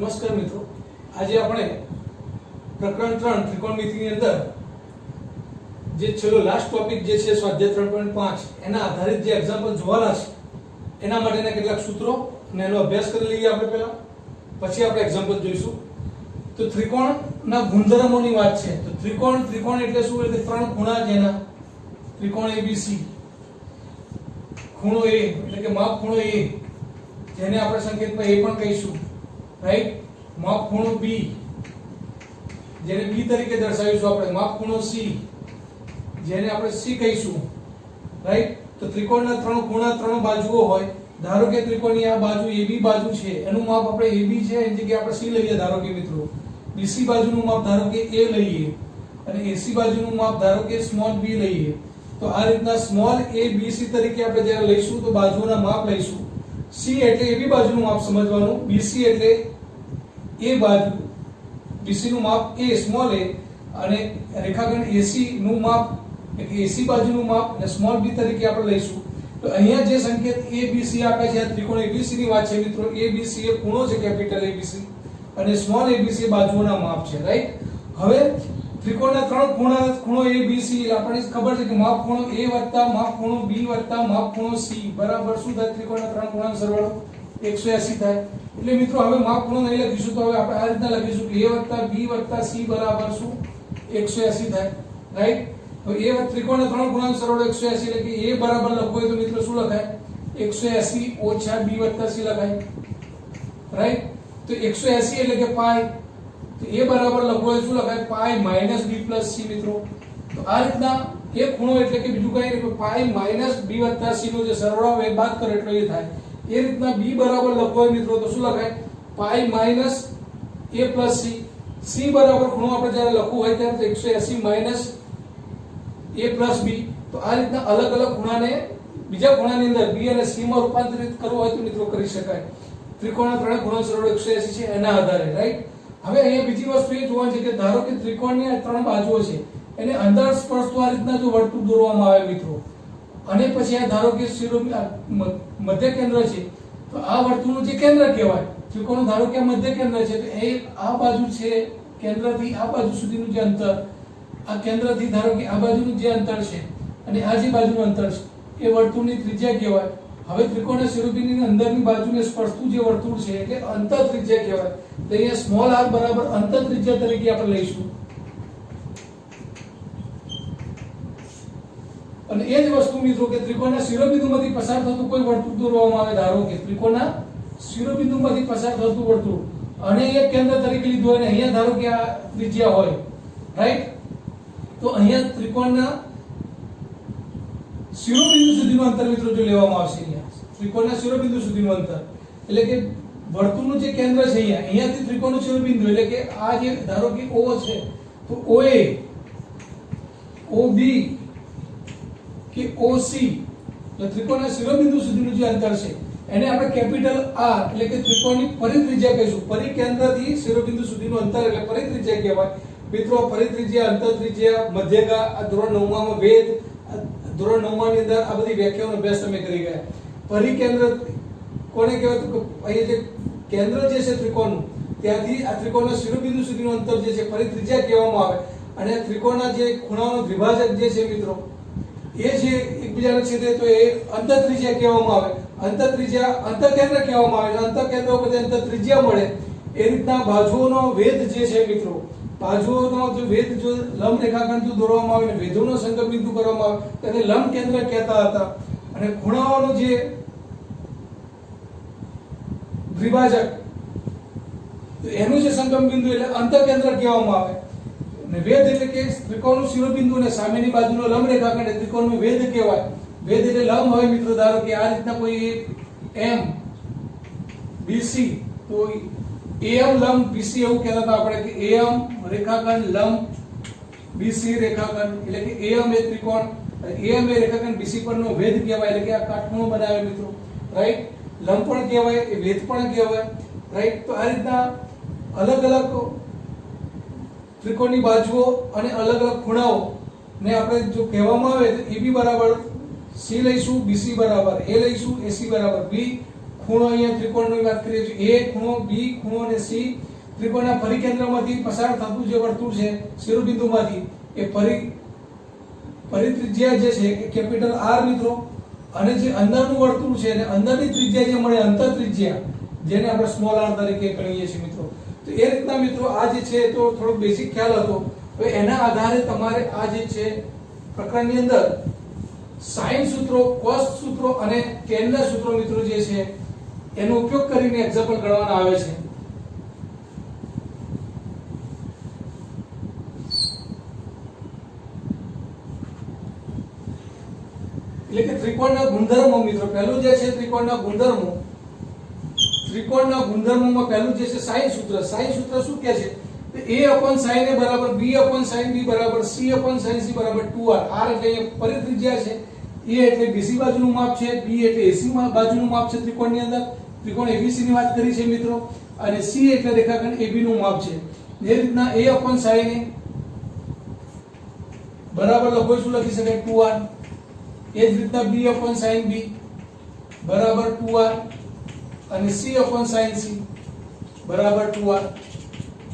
નમસ્કાર મિત્રો, આજે આપણે પ્રકરણ 3 ત્રિકોણમિતિની અંદર જે છેલ્લો લાસ્ટ ટોપિક જે છે સ્વાધ્યાય 3.5 એના આધારિત જે એક્ઝામ્પલ જોવાના છે એના માટેના કેટલાક સૂત્રો અને એનો અભ્યાસ કરી લઈએ આપણે પહેલા, પછી આપણે એક્ઝામ્પલ જોઈશું. તો ત્રિકોણના ગુણધર્મોની વાત છે. તો ત્રિકોણ એટલે શું? એટલે ત્રણ ખૂણા જેના ત્રિકોણ ABC, ખૂણો A એટલે કે માપ ખૂણો A જેને આપણે સંકેતમાં A પણ કહીશું, રાઈટ. માપ ખૂણો B જેને B તરીકે દર્શાવીશું આપણે, માપ ખૂણો C જેને આપણે C કહીશું, રાઈટ. તો ત્રિકોણના ત્રણ ખૂણા ત્રણ બાજુઓ હોય. ધારો કે ત્રિકોણની આ બાજુ AB બાજુ છે, એનું માપ આપણે AB છે એની જગ્યાએ આપણે C લઈએ ધારો કે મિત્રો. BC બાજુનું માપ ધારો કે A લઈએ અને AC બાજુનું માપ ધારો કે સ્મોલ b લઈએ. તો આ રીતના સ્મોલ a b c તરીકે આપણે જ્યારે લઈશું તો બાજુઓના માપ લઈશું. C એટલે AB બાજુનું માપ સમજવાનું, BC એટલે A બાજુ, BC નું માપ A સ્મોલ a અને રેખાખંડ AC નું માપ એટલે AC બાજુનું માપ અને સ્મોલ b તરીકે આપણે લઈશું. તો અહીંયા જે સંકેત ABC આપે છે આ ત્રિકોણ ABC ની વાત છે મિત્રો. ABC એ ખૂણો છે કેપિટલ ABC અને સ્મોલ ABC બાજુઓના માપ છે, રાઈટ. હવે ત્રિકોણના ત્રણ ખૂણો ABC આપણને ખબર છે કે માપ ખૂણો A વત્તા માપ ખૂણો B વત્તા માપ ખૂણો C બરાબર શું થાય? ત્રિકોણના ત્રણ ખૂણાનો સરવાળો 180 થાય. એટલે મિત્રો હવે માપ ખૂણો નહીં લખીશું તો હવે આપણે આ રીતના લખીશું કે A વત્તા B વત્તા C બરાબર શું? 180 થાય, રાઈટ. તો A ત્રિકોણના ત્રણ ખૂણાનો સરવાળો 180 એટલે કે A બરાબર લખવું હોય તો મિત્રો શું લખાય? 180 ઓછા B વત્તા C લખાય, રાઈટ. તો 180 એટલે કે પાઈ, તો A બરાબર લખવું હોય શું લખાય? પાઈ માઈનસ B પ્લસ C મિત્રો. તો આ રીતના એ ખૂણો એટલે કે બીજું કઈ નહીં, પાઈ માઈનસ B વત્તા C નો જે સરવાળો હોય એ બાદ કરો એટલે એ થાય. એ રીતના B બરાબર લખવું હોય મિત્રો તો શું લખાય? પાઈ minus A plus C. C બરાબર ખૂણો આપણે જ્યારે લખવું હોય ત્યારે 180 માઈનસ A પ્લસ B. તો આ રીતના અલગ અલગ ખૂણાને બીજા ખૂણાની અંદર B અને C માં રૂપાંતરિત કરવું હોય તો મિત્રો કરી શકાય. ત્રિકોણના ત્રણ ખૂણાનો સરવાળો 180 છે એના આધારે, રાઈટ. હવે અહીંયા બીજી વસ્તુ એ જોવાની છે કે ધારો કે ત્રિકોણની આ ત્રણ બાજુઓ છે એને અંદર સ્પર્શતો આ રીતના જો વર્તુળ દોરવામાં આવે મિત્રો અને પછી આ ધારો કે મધ્ય કેન્દ્ર છે તો આ વર્તુળનું જે કેન્દ્ર કહેવાય, ત્રિકોણનું ધારો કે આ મધ્ય કેન્દ્ર છે તો એ આ બાજુ છે કેન્દ્રથી આ બાજુ સુધીનું જે અંતર, આ કેન્દ્રથી ધારો કે આ બાજુનું જે અંતર છે અને આ જે બાજુનું અંતર છે એ વર્તુળની ત્રિજ્યા કહેવાય. હવે ત્રિકોણના શિરોબિંદુની અંદરની બાજુને સ્પર્શતું જે વર્તુળ છે એટલે અંતર ત્રિજ્યા કહેવાય. તો અહીંયા સ્મોલ r બરાબર અંતર ત્રિજ્યા તરીકે આપણે લઈશું. અને એ જ વસ્તુ મિત્રો કે ત્રિકોણના શિરોબિંદુમાંથી પસાર થતું કોઈ વર્તુળ દોરવામાં આવે, ધારો કે ત્રિકોણના શિરોબિંદુમાંથી પસાર થતું વર્તુળ અને એક કેન્દ્ર તરીકે લીધું હોય અને અહીંયા ધારો કે આ ત્રિજ્યા હોય, રાઈટ. તો અહીંયા ત્રિકોણના શિરોબિંદુ સુધીનું અંતર મિત્રો જો લેવામાં આવશે, અહીંયા ત્રિકોણના શિરોબિંદુ સુધીનું અંતર એટલે કે વર્તુળનું જે કેન્દ્ર છે અહીંયાથી ત્રિકોણનું શિરોબિંદુ એટલે કે આ જે ધારો કે O છે તો OA, OB કે OC એટલે ત્રિકોણના શિરોબિંદુ સુધીનું જે અંતર છે એને આપણે કેપિટલ R એટલે કે ત્રિકોણની પરિત્રિજ્યા કહીશું. પરિકેન્દ્રથી શિરોબિંદુ સુધીનું અંતર એટલે પરિત્રિજ્યા કહેવાય મિત્રો. પરિત્રિજ્યા, અંતર ત્રિજ્યા, મધ્યગા, આ ધોરણ 9 માં વેધ, ધોરણ 9 ની અંદર આ બધી વ્યાખ્યાઓનો અભ્યાસ તમે કરી ગયા. પરિકેન્દ્ર કોને કહેવાય? તો અહીંયા જે કેન્દ્ર જે છે ત્રિકોણનું ત્યાંથી આ ત્રિકોણના શિરોબિંદુ સુધીનું અંતર જે છે પરિત્રિજ્યા કહેવામાં આવે. અને ત્રિકોણના જે ખૂણાઓનો દ્વિભાજક જે છે મિત્રો એ જે એકબીજાને છેદે તો એ અંતરત્રિજ્યા કહેવામાં આવે. અંતરત્રિજ્યા અંતરકેન્દ્ર કહેવામાં આવે. અંતરકેન્દ્ર ઉપર અંતરત્રિજ્યા મળે એ રીતના બાજુઓનો વેધ જે છે મિત્રો, બાજુઓનો જો વેધ જો લંબ રેખાખંડ જો દોરવામાં આવે અને વેધોનો સંગમ બિંદુ કરવામાં આવે તેને લંબ કેન્દ્ર કહેતા હતા. અને ખૂણાઓનો જે દ્વિભાજક તો એનું જે સંગમ બિંદુ એટલે અંતરકેન્દ્ર કહેવામાં આવે. અને વેધ એટલે કે ત્રિકોણનું શિરોબિંદુ અને સામેની બાજુનો લંબ રેખાખંડ એટલે ત્રિકોણનું વેધ કહેવાય. વેધ એટલે લંબ હોય મિત્રો. ધારો કે આ રીતના કોઈ M BC તો AM લંબ BC એવું કહેતા હતા આપણે કે AM રેખાખંડ લંબ BC રેખાખંડ એટલે કે AM એ ત્રિકોણ અને AM એ રેખાખંડ BC પરનો વેધ કહેવાય એટલે કે આ કાટખૂણો બનાવે મિત્રો, રાઈટ. લંબ પણ કહેવાય, એ વેધ પણ કહેવાય, રાઈટ. તો આ રીતના અલગ અલગ ત્રિકોણની બાજુઓ અને અલગ અલગ ખૂણાઓ ને આપણે જો કહેવામાં આવે તો AB બરાબર C લઈશું, BC બરાબર A લઈશું, AC બરાબર B ખૂણો અહીંયા ત્રિકોણની વાત કરીએ છીએ, A ખૂણો B ખૂણો અને C ત્રિકોણના પરિકેન્દ્રમાંથી પસાર થતું જે વર્તુળ છે શિરોબિંદુમાંથી એ પરિત્રિજ્યા જે છે એ કેપિટલ R મિત્રો, અને જે અંદરનું વર્તુળ છે અને અંદરની ત્રિજ્યા જે મળે અંતર ત્રિજ્યા જેને આપણે સ્મોલ r તરીકે ગણીએ છીએ મિત્રો. તો એ રીતના મિત્રો આ જે છે તો થોડો બેઝિક ખ્યાલ હતો. તો એના આધારે તમારે આ જે છે પ્રકરણની અંદર સાઇન સૂત્રો, કોસ સૂત્રો અને ટેનના સૂત્રો મિત્રો જે છે એનો ઉપયોગ કરીને એક્ઝામ્પલ ગણવાના આવે છે. એટલે કે ત્રિકોણના ગુણધર્મો મિત્રો, પહેલું જે છે ત્રિકોણના ગુણધર્મોમાં પહેલું જે છે સાઇન સૂત્ર. સાઇન સૂત્ર શું કહે છે? તો a/sin a બરાબર b/sin b બરાબર c/sin c બરાબર 2r. r એટલે અહીંયા પરિત્રિજ્યા છે, a એટલે BC બાજુનું માપ છે, b એટલે AC બાજુનું માપ છે ત્રિકોણની અંદર. ત્રિકોણ ABC ની વાત કરી છે મિત્રો, અને c એટલે રેખાખંડ AB નું માપ છે. જે રીતના a/sin a બરાબર લખો શું લખી શકાય 2r. એ જ રીતના b/sin b બરાબર 2r અને c/sin c બરાબર 2r.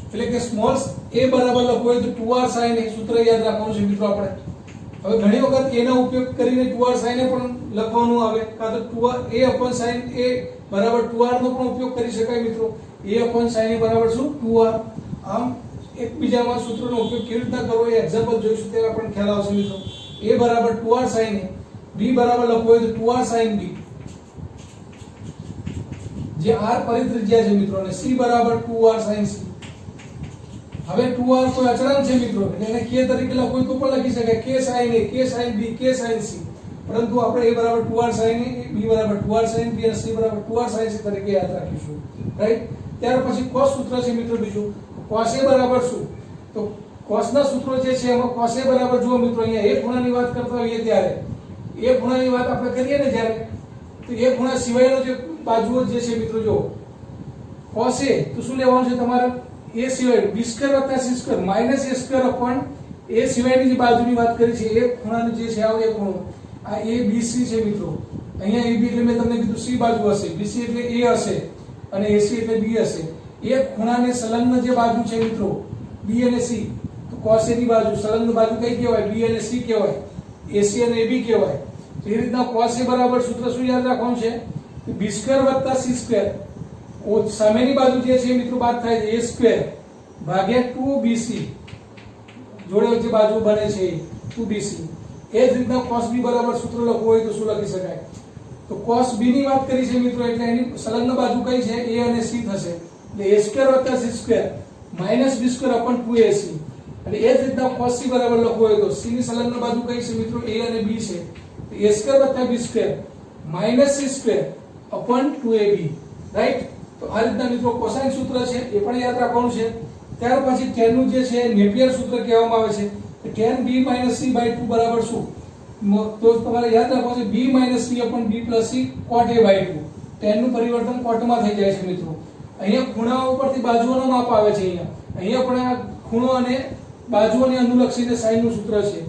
એટલે કે સ્મોલ a બરાબર લખવું હોય તો 2r sin a સૂત્ર યાદ રાખવાનું છે મિત્રો આપણે. હવે ઘણી વખત a નો ઉપયોગ કરીને 2r sin a પણ લખવાનું આવે, કાં તો 2r a/sin a બરાબર 2r નો પણ ઉપયોગ કરી શકાય મિત્રો. a/sin a બરાબર શું 2r. આમ એકબીજામાં સૂત્રનો ઉપયોગ કેવી રીતના કરવો એ એક્ઝામ્પલ જોઈશું ત્યારે આપણને ખ્યાલ આવશે મિત્રો. a બરાબર 2r sin a, b બરાબર લખવું હોય તો 2r sin b જે r પરિત્રિજ્યા છે મિત્રો, અને c બરાબર 2r sin c. હવે 2r કોઈ અચળાંક છે મિત્રો, એટલે એને k તરીકે લખવું તો પણ લખી શકાય k sin a, k sin b, k sin c. પરંતુ આપણે a બરાબર 2r sin a, b બરાબર 2r sin b અને c બરાબર 2r sin c તરીકે યાદ રાખીશું, રાઈટ. ત્યાર પછી cos સૂત્ર છે મિત્રો બીજું. cos a બરાબર શું? તો cos ના સૂત્રો જે છે એમાં cos a બરાબર જુઓ મિત્રો, અહીંયા એક ખૂણાની વાત કરતા હોઈએ ત્યારે એક ખૂણાની વાત આપણે કરીએ ને જ્યારે, તો એક ખૂણા સિવાયનો જે બાજુઓ જે છે મિત્રો જો cos a તો શું લેવાનું છે તમારે? a સિવાય b² + c² - a² a સિવાયની જે બાજુની વાત કરી છે એ ખૂણાની જે છે આ એક ખૂણો આ ABC છે મિત્રો. અહીંયા AB એટલે મેં તમને કીધું C બાજુ હશે, BC એટલે A હશે અને AC એટલે B હશે. એક ખૂણાને સંલગ્ન જે બાજુ છે મિત્રો B અને C, તો cos a ની બાજુ સંલગ્ન બાજુ કઈ કહેવાય? B અને C કહેવાય, AC અને AB કહેવાય. તો એ રીતના cos a બરાબર સૂત્ર શું યાદ રાખવાનું છે? b² + c². સામેની બાજુ જે છે મિત્રો બાદ થાય છે a² / 2bc, જોડે જે બાજુ બને છે 2bc. એ જ રીતના cos b બરાબર સૂત્ર લખવું હોય તો શું લખી શકાય? તો cos b ની વાત કરી છે મિત્રો, એટલે એની સંલગ્ન બાજુ કઈ છે? a અને c થશે. એટલે a² + c² - b²/2ac. અને એ જ રીતના cos c બરાબર લખવું હોય તો c ની સંલગ્ન બાજુ કઈ છે મિત્રો? a અને b છે. તો a² + b² - c²/2ab, રાઈટ. તો આ રીતના મિત્રો કોસાઇન સૂત્ર છે એ પણ યાદ રાખવાનું છે. ત્યાર પછી tan નું જે છે નેપિયર સૂત્ર કહેવામાં આવે છે. તો tan b - c/2 બરાબર શું? તો તમારે યાદ રાખવાનું છે b - c/b + c cot a/2. tan નું પરિવર્તન કોટમાં થઈ જાય છે મિત્રો. અહીંયા ખૂણાઓ ઉપરથી બાજુઓનો માપ આવે છે. અહીંયા પણ આ ખૂણો અને બાજુઓને અનુલક્ષીને સાઇન નું સૂત્ર છે.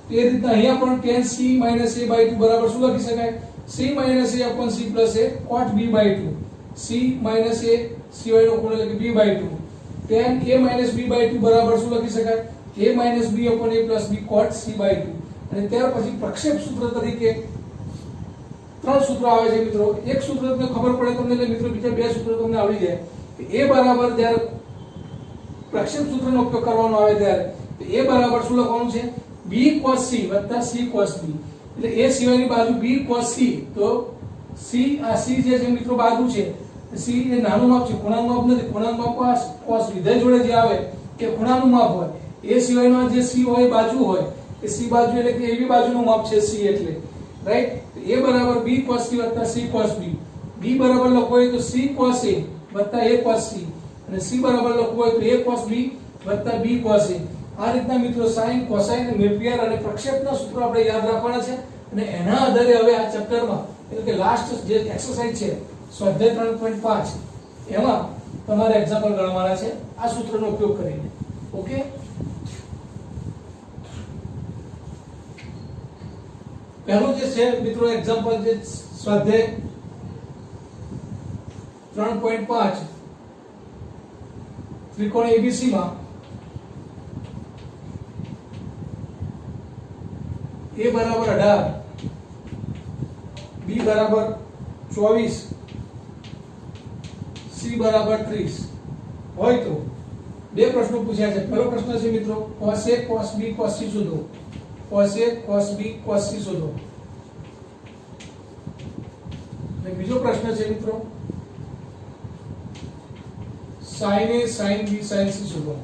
તો એ રીતના અહીંયા પણ tan c - a/2 બરાબર શું લખી શકાય? c - a/c + a cot b/2. c - a સિવાયનો ખૂણો એટલે કે b/2. tan a - b/2 બરાબર શું લખી શકાય? a - b/a + b cot c/2. અને ત્યાર પછી પ્રક્ષેપ સૂત્ર તરીકે ત્રણ સૂત્રો આવે છે મિત્રો. એક સૂત્ર તમને ખબર પડે તમને એટલે મિત્રો બીજા બે સૂત્રો તમને આવડી જાય. તો a બરાબર જ્યારે પ્રક્ષેપ સૂત્રનો ઉપયોગ કરવાનો આવે ત્યારે તો a બરાબર શું લખવાનું છે? b cos c + c cos b. એટલે a સિવાયની બાજુ b cos c, તો c આ c જે છે મિત્રો બાજુ છે, c એ નાનું માપ છે, ખૂણાનું માપ નથી. ખૂણાનું માપ આ cos વિધેય જોડે જે આવે એ ખૂણાનું માપ હોય. a સિવાયનો જે c હોય બાજુ હોય એ c બાજુ એટલે કે AB બાજુનું માપ છે c એટલે, રાઈટ. તો a બરાબર b cos c + c cos b. b બરાબર લખવું હોય તો c cos a + a cos c, અને c બરાબર લખવું હોય તો a cos b + b cos a. આ રીતના મિત્રો સાઇન, કોસાઇન, નેપિયર અને પ્રક્ષેપના સૂત્રો આપણે યાદ રાખવાના છે. અને એના આધારે હવે આ ચેપ્ટરમાં એટલે કે લાસ્ટ જે એક્સરસાઇઝ છે સ્વાધ્યાય 3.5 એમાં તમારે એક્ઝામ્પલ ગણવાના છે આ સૂત્રનો ઉપયોગ કરીને. ઓકે, પહેલું જે છે મિત્રો એક્ઝામ્પલ જે સ્વાધ્યાય 3.5 ત્રિકોણ ABC માં A બરાબર 18, B બરાબર 24, C બરાબર 30 હોય તો બે પ્રશ્નો પૂછ્યા છે. પહેલો પ્રશ્ન છે મિત્રો cos A cos B cos C શોધો. cos A cos B cos C શોધો. અને બીજો પ્રશ્ન છે મિત્રો sin A sin B sin C શોધો.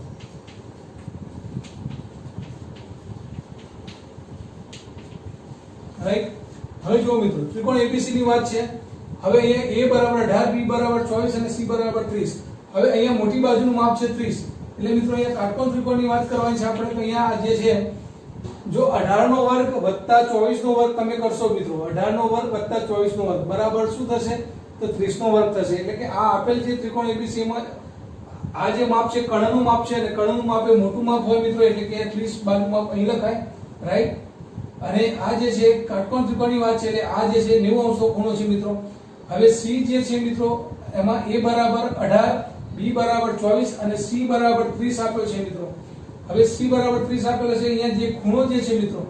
રાઈટ. હવે જુઓ મિત્રો ત્રિકોણ ABC ની વાત છે. હવે અહીંયા A બરાબર 18, B બરાબર 24 અને C બરાબર 30. હવે અહીંયા મોટી બાજુનું માપ છે 30. એટલે મિત્રો અહીંયા કાટકોણ ત્રિકોણની વાત કરવાની છે આપણે. તો અહીંયા જે છે જો 18 નો વર્ગ વત્તા 24 નો વર્ગ તમે કરશો મિત્રો, 18 નો વર્ગ વત્તા 24 નો વર્ગ બરાબર શું થશે? તો 30 નો વર્ગ થશે. એટલે કે આ આપેલ જે ત્રિકોણ ABC માં આ જે માપ છે કર્ણનું માપ છે અને કર્ણનું માપ એ મોટું માપ હોય મિત્રો, એટલે કે 30 બાજુ માપ અહીં લખાય. રાઈટ. અને આ જે છે કાટકોણ ત્રિકોણની વાત છે એટલે આ જે છે 90 અંશનો ખૂણો છે મિત્રો. હવે C જે છે મિત્રો એમાં A બરાબર 18, B બરાબર 24 અને C બરાબર 30 આપ્યો છે મિત્રો. હવે C બરાબર 30 આપેલો છે. અહીંયા જે ખૂણો જે છે મિત્રો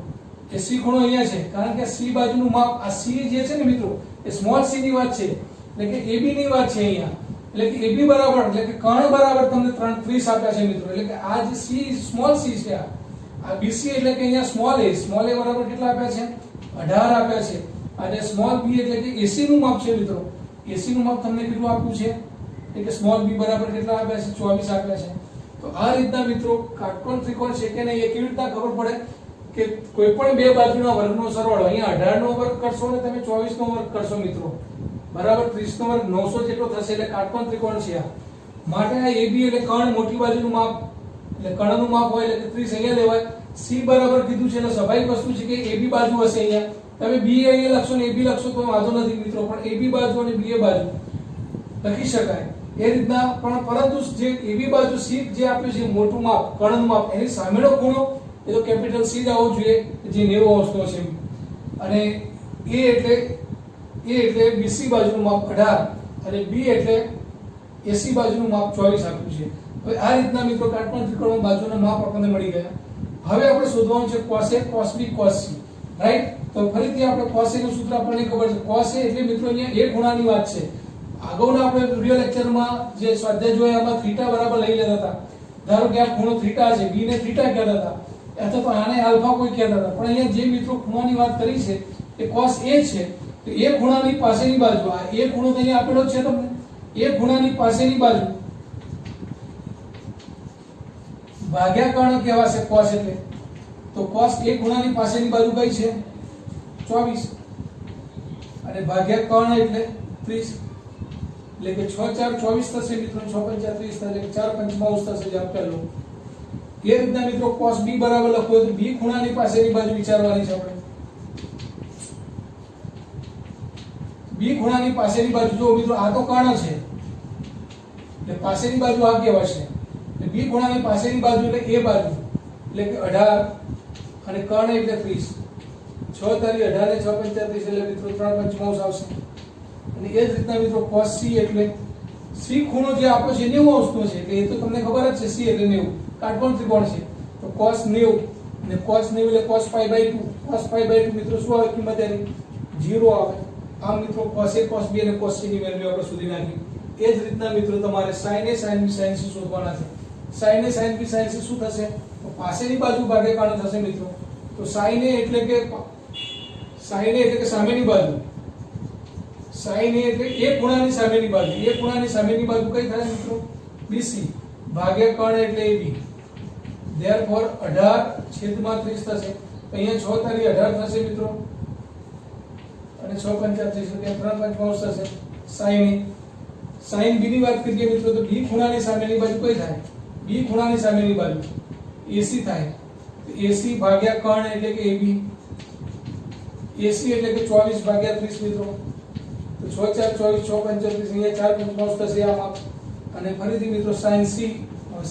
એ C ખૂણો અહીંયા છે, કારણ કે C બાજુનું માપ આ C જે છે ને મિત્રો એ સ્મોલ c ની વાત છે, એટલે કે AB ની વાત છે અહીંયા. એટલે કે AB બરાબર એટલે કે કર્ણ બરાબર તમને 30 આપ્યા છે મિત્રો. એટલે કે આ જે C સ્મોલ c છે આ BC એટલે કે અહીંયા સ્મોલ a બરાબર કેટલા આપ્યા છે? 18 આપ્યા છે. અને સ્મોલ b એટલે કે AC નું માપ છે મિત્રો. AC નું માપ તમને કેટલું આપ્યું છે? એટલે કે સ્મોલ b બરાબર કેટલા આપ્યા છે? 24 આપ્યા છે. તો આ રીતના મિત્રો કાટકોણ ત્રિકોણ છે કે નહીં એ કેવી રીતના ખબર પડે કે કોઈ પણ બે બાજુના વર્ગનો સરવાળો અહીંયા 18 નો વર્ગ કરશો અને તમે 24 નો વર્ગ કરશો મિત્રો બરાબર 30 નો વર્ગ 900 જેટલો થશે. એટલે કાટકોણ ત્રિકોણ છે આ. માટે આ AB એટલે કર્ણ મોટી બાજુનું માપ એટલે કર્ણનું માપ હોય એટલે 30 અહીંયા લેવાય. C બરાબર કીધું છે એટલે સ્વાભાવિક વસ્તુ છે કે AB બાજુ હશે અહીંયા. તમે B અહીંયા લખશો ને AB લખશો તો વાંધો નથી મિત્રો, પણ AB બાજુ અને BA બાજુ લખી શકાય એ રીતના. પણ પરંતુ જે AB બાજુ C જે આપ્યું છે મોટું માપ કર્ણનું માપ એની સામેનો ખૂણો એ તો કેપિટલ C જ આવવો જોઈએ જે 90 અંશનો છે. અને A એટલે BC બાજુનું માપ 18 અને B એટલે AC બાજુનું માપ 24 આપ્યું છે. હવે આ રીતના મિત્રો કાટકોણ ત્રિકોણમાં બાજુના માપ આપણને મળી ગયા. હવે આપણે શોધવાનું છે cos A cos B cos C. Right. તો ફરીથી આપણે cos A નું સૂત્ર આપણને ખબર છે. cos A એટલે મિત્રો અહીંયા એ ખૂણાની વાત છે. અગાઉના આપણે વિડિયો લેક્ચરમાં જે સ્વાધ્યાય જોયા એમાં થીટા બરાબર લઈ લેતા હતા. ધારો કે આ ખૂણો થીટા છે, b ને થીટા કહેતા હતા અથવા તો આને આલ્ફા કોઈ કહેતા હતા. પણ અહીંયા જે મિત્રો ખૂણાની વાત કરી છે એ cos A છે. તો એ ખૂણાની પાસેની બાજુ આ એ ખૂણો તો અહીંયા આપેલો છે તમને. એ ખૂણાની પાસેની બાજુ ભાગ્યા કર્ણ કહેવાશે cos એટલે. તો cos એ ખૂણાની પાસેની બાજુ કઈ છે? 24 અને ભાગ્યા કર્ણ એટલે 30 એટલે કે 6 4 24 થશે મિત્રો. 6 5 30 થશે એટલે 4 પંચમાંશ થશે જે આપેલું. એ રીતના મિત્રો cos B બરાબર લખો તો B ખૂણાની પાસેની બાજુ વિચારવાની છે આપણે. B ખૂણાની પાસેની બાજુ જો મિત્રો આ તો કર્ણ છે એટલે પાસેની બાજુ આ કહેવાશે. એટલે B ખૂણાની પાસેની બાજુ એટલે A બાજુ એટલે કે 18 અને કર્ણ એટલે 30. 6 તારી 18 ને 6 5 30 એટલે મિત્રો 3 પંચમાંશ આવશે. અને એ જ રીતના મિત્રો cos C એટલે C ખૂણો જે આપો છે 90 અંશનો છે એટલે એ તો તમને ખબર જ છે. C એટલે 90 કાટકોણ ત્રિકોણ છે. તો cos 90 અને cos 90 એટલે cos π/2. cos π/2 મિત્રો શું આવે કિંમત એની? 0 આવે. આમ મિત્રો cos A cos B અને cos C ની વેલ્યુ આપણે શોધી નાખી. એ જ રીતના મિત્રો તમારે sin A sin B sin C શોધવાના છે. sin A sin B sin C શું થશે? તો પાસેની બાજુ ભાગ્યા કર્ણ થશે મિત્રો. તો sin A એટલે કે સામેની બાજુ. sin A એટલે એ ખૂણાની સામેની બાજુ. એ ખૂણાની સામેની બાજુ કઈ થાય મિત્રો? BC ભાગ્યા કર્ણ એટલે AB. therefore 18/30 થશે. અહીંયા 6 તારી 18 થશે મિત્રો અને 6 5 30 એટલે 3 પંચમાંશ થશે. sin B ની વાત કરીએ મિત્રો તો B ખૂણાની સામેની બાજુ કઈ થાય? B ખૂણાની સામેની બાજુ AC થાય. તો AC ભાગ્યા કર્ણ એટલે કે AB. AC એટલે કે 24/30 મિત્રો. તો 6 4 24 6 5 30 અહીંયા 4 પંચમાંશ થશે આ માપ. અને ફરીથી મિત્રો sin C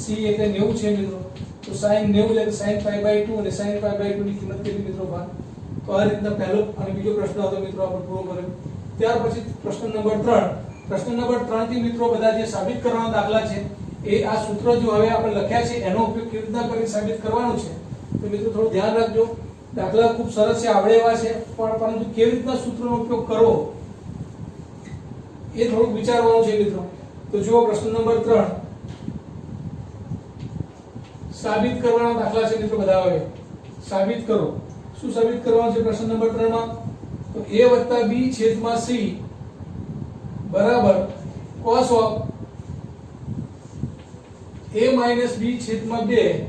C એટલે 90 છે મિત્રો. તો sin 90 એટલે sin π/2 અને sin π/2 ની કિંમત કેટલી મિત્રો ભાગ? તો આ રીતના પહેલો અને બીજો પ્રશ્ન હતો મિત્રો આપણે પૂરો કર્યો. ત્યાર પછી પ્રશ્ન નંબર 3 પ્રશ્ન નંબર 3 થી મિત્રો બધા જે સાબિત કરવાના દાખલા છે એ આ સૂત્ર જો હવે આપણે લખ્યા છે એનો ઉપયોગ કેવી રીતના કરી સાબિત કરવાનું છે તો મિત્રો થોડું ધ્યાન રાખજો. દાખલા ખૂબ સરસ છે, આવડે એવા છે, પણ પરંતુ કેવી રીતના સૂત્રનો ઉપયોગ કરવો એ થોડું વિચારવાનું છે મિત્રો. તો જુઓ પ્રશ્ન નંબર 3 સાબિત કરવાના દાખલા છે મિત્રો બધા. હવે સાબિત કરો. શું સાબિત કરવાનું છે પ્રશ્ન નંબર 3 માં? તો a + b છેદમાં c બરાબર cos ઓફ a - b છેદમાં 2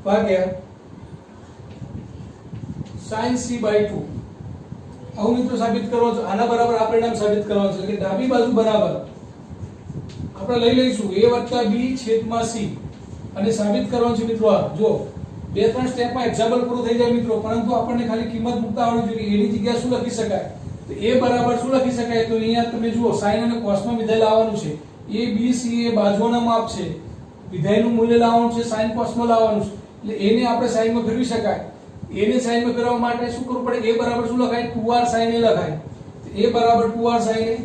ભાગ્યા sin c/2. આવું મિત્રો સાબિત કરવાનું છે. આના બરાબર આ પરિણામ સાબિત કરવાનું છે. એટલે ડાબી બાજુ બરાબર આપણે લઈ લઈશું a + b છેદમાં c અને સાબિત કરવાનું છે મિત્રો. આ જો 2-3 સ્ટેપમાં એક્ઝામ્પલ પૂરું થઈ જાય મિત્રો, પરંતુ આપણને ખાલી કિંમત મૂકતા આવડવી જોઈએ. એની જગ્યાએ શું લખી શકાય? તો a બરાબર શું લખી શકાય? તો અહીંયા તમે જુઓ sin અને cos માં વિધેય લાવવાનું છે. a b c એ બાજુઓના માપ છે, વિધેયનું મૂલ્ય લાવવાનું છે, sin cos માં લાવવાનું છે. એટલે a ને આપણે sin માં ફેરવી શકાય. a ને sin માં ફેરવવા માટે શું કરવું પડે? a બરાબર શું લખાય? 2r sin a લખાય. તો a બરાબર 2r sin a.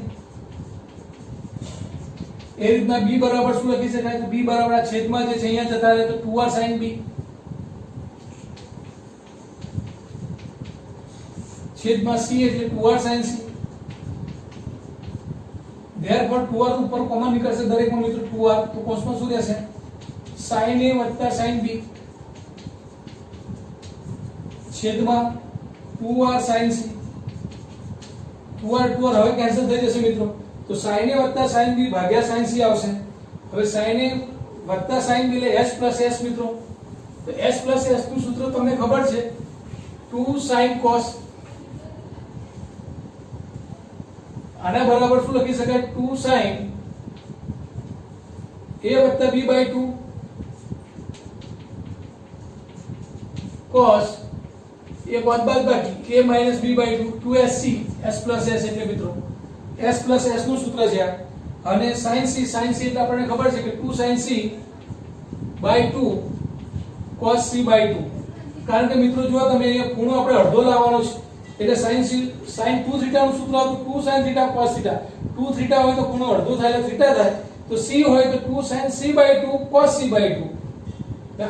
એ રીતના b બરાબર શું લખી શકાય? તો b બરાબર આ છેદમાં જે છે અહીંયા જતા રહે તો 2r sin b છેદમાં c એટલે 2r sin c. therefore 2r ઉપર કોમન નીકળશે દરેકમાં મિત્રો 2r. તો કોસમાં શું રહેશે? sin a + sin b છેદમાં 2r sin c. 2r 2r હવે કેન્સલ થઈ જશે મિત્રો. તો sin a + sin b ભાગ્યા sin c આવશે. હવે sin a + sin b એટલે s + s મિત્રો. તો s + s નું સૂત્ર તમને ખબર છે 2 sin cos. આના બરાબર શું લખી શકાય? 2 sin a + b/2 cos એ બાદબાકી a - b/2 2sc s + s એટલે મિત્રો s + s નું સૂત્ર છે. અને sin c એટલે આપણને ખબર છે કે 2 sin c/2 cos c/2. કારણ કે મિત્રો જો તમે અહીંયા ખૂણો આપણે અડધો લાવવાનો છે એટલે sin 2 θ નું સૂત્ર હતું 2 sin θ cos θ. 2 θ હોય તો ખૂણો અડધો થાય એટલે θ થાય. તો c હોય તો 2 sin c/2 cos c/2.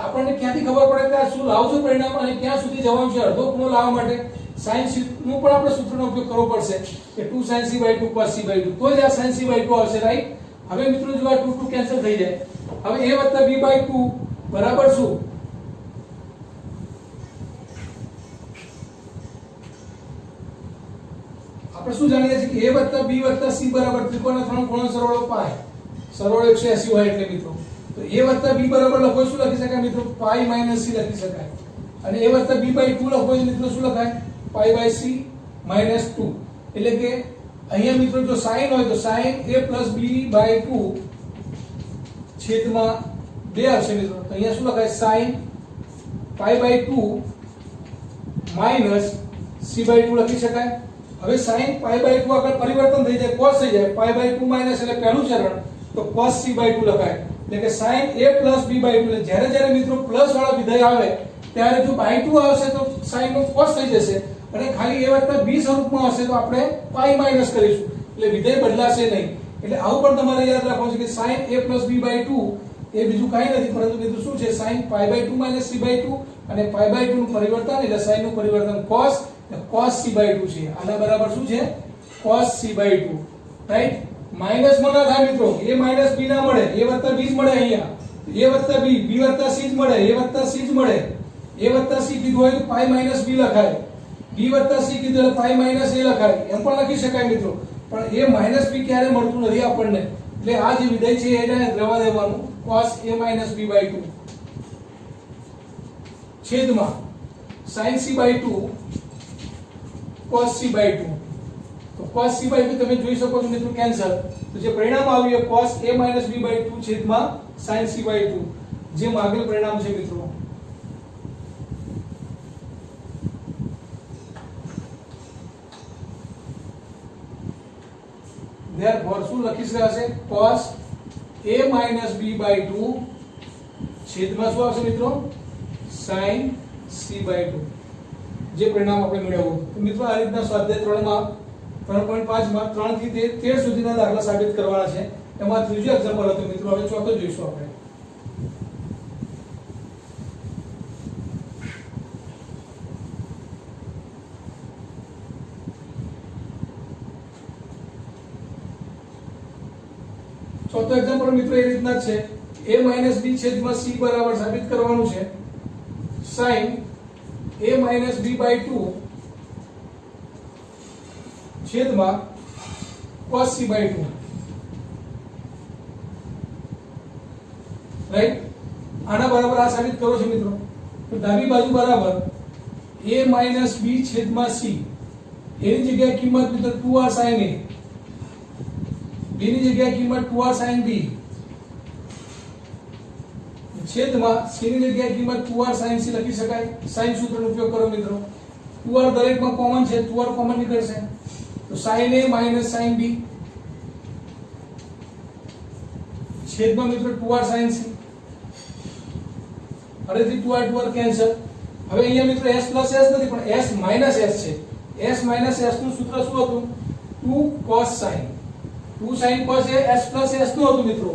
આપણને ક્યાંથી ખબર પડે કે આ શું લાવજો પરિણામ અને ક્યાં સુધી જવાનું છે? અડધો ખૂણો લાવવા માટે sin c નું પણ આપણે સૂત્રનો ઉપયોગ કરવો પડશે કે 2 sin c/2 cos c/2. તો જ આ sin c/2 આવશે, રાઈટ? હવે મિત્રો જો આ 2 કેન્સલ થઈ જાય. હવે a + b/2 બરાબર શું? આપણે શું જાણીએ છીએ કે a + b + c બરાબર ત્રિકોણના 3 ખૂણા સરવાળો π. સરવાળો 180 હોય એટલે મિત્રો. તો a + b બરાબર લખો શું લખી શકાય મિત્રો? π - c લખી શકાય. અને a + b/2 લખો મિત્રો શું લખાય? π/c - 2. એટલે કે અહીંયા મિત્રો જો sin હોય તો sin a + b/2 છેદમાં 2 આવશે મિત્રો. તો અહીંયા શું લખાય? sin π/2 - c/2 લખી શકાય. હવે sin π/2 આગળ પરિવર્તન થઈ જાય, cos થઈ જાય. π/2 માઈનસ એટલે પહેલું ચરણ, તો cos c/2 લખાય. એટલે કે sin a + b/2. એટલે જ્યારે જ્યારે મિત્રો પ્લસ વાળા વિધેય આવે ત્યારે જો /2 આવશે તો sin નો cos થઈ જશે, અને ખાલી a + b સ્વરૂપમાં આવશે તો આપણે π માઈનસ કરીશું. એટલે વિધેય બદલાશે નહીં. એટલે આવું પણ તમારે યાદ રાખવાનું છે કે sin a + b/2 એ બીજું કાંઈ નથી પરંતુ મિત્રો શું છે? sin π/2 - c/2 અને π/2 નું પરિવર્તન એટલે sin નું પરિવર્તન cos c/2 છે. આના બરાબર શું છે? cos c/2, right? માઈનસ માં ના થાય મિત્રો. a - b ના મળે, a + b જ મળે. અહીંયા a + b, b + c જ મળે, a + c જ મળે. a + c કીધું હોય તો π - b લખાય, b + c કીધું એટલે π - a લખાય. એમ પણ લખી શકાય મિત્રો. પણ a - b ક્યારે મળતું નથી આપણને. એટલે આ જે વિધેય છે એને રહેવા દેવાનું cos a - b/2 છેદમાં sin c/2 cos c/2. તો cos c/2 તમે જોઈ શકો છો મિત્રો કેન્સલ. તો જે પરિણામ આવ્યું એ cos a - b/2 છેદમાં sin c/2 જે માગેલ પરિણામ છે મિત્રો. therefore શું લખી શકાશે? cos a - b/2 છેદમાં શું આવશે મિત્રો? sin c/2 જે પરિણામ આપણે મેળવ્યું. તો મિત્રો આ રીતના સ્વાધ્યાય 3 માં 3.5 માં 3 થી 13 સુધીના દાખલા સાબિત કરવાના છે. એમાં ત્રીજો એક્ઝામ્પલ હતું મિત્રો. હવે ચોથો જોઈશું આપણે. ચોથો એક્ઝામ્પલ મિત્રો એ રીતના છે. a - b છેદમાં c બરાબર સાબિત કરવાનું છે sin a - b/2 છેદમાં cos c/2. રાઈટ. આના બરાબર આ સાબિત કરો છો મિત્રો. તો ડાબી બાજુ બરાબર a - b છેદમાં c, એની જગ્યાએ કિંમત મિત્રો 2r sin a, b ની જગ્યાએ કિંમત 2r sin b, છેદમાં c ની જગ્યાએ કિંમત 2r sin c લખી શકાય. sin સૂત્રનો ઉપયોગ કરો મિત્રો. 2r દરેકમાં કોમન છે, 2r કોમન નીકળશે. તો sin a - sin b છેદમાં મિત્રો 2r sin c. ફરીથી 2r કેન્સલ. હવે અહીંયા મિત્રો s પ્લસ s નથી પણ s માઈનસ s છે. s માઈનસ s નું સૂત્ર શું હતું? 2 cos sin. 2 sin cos એ s પ્લસ s નું હતું મિત્રો,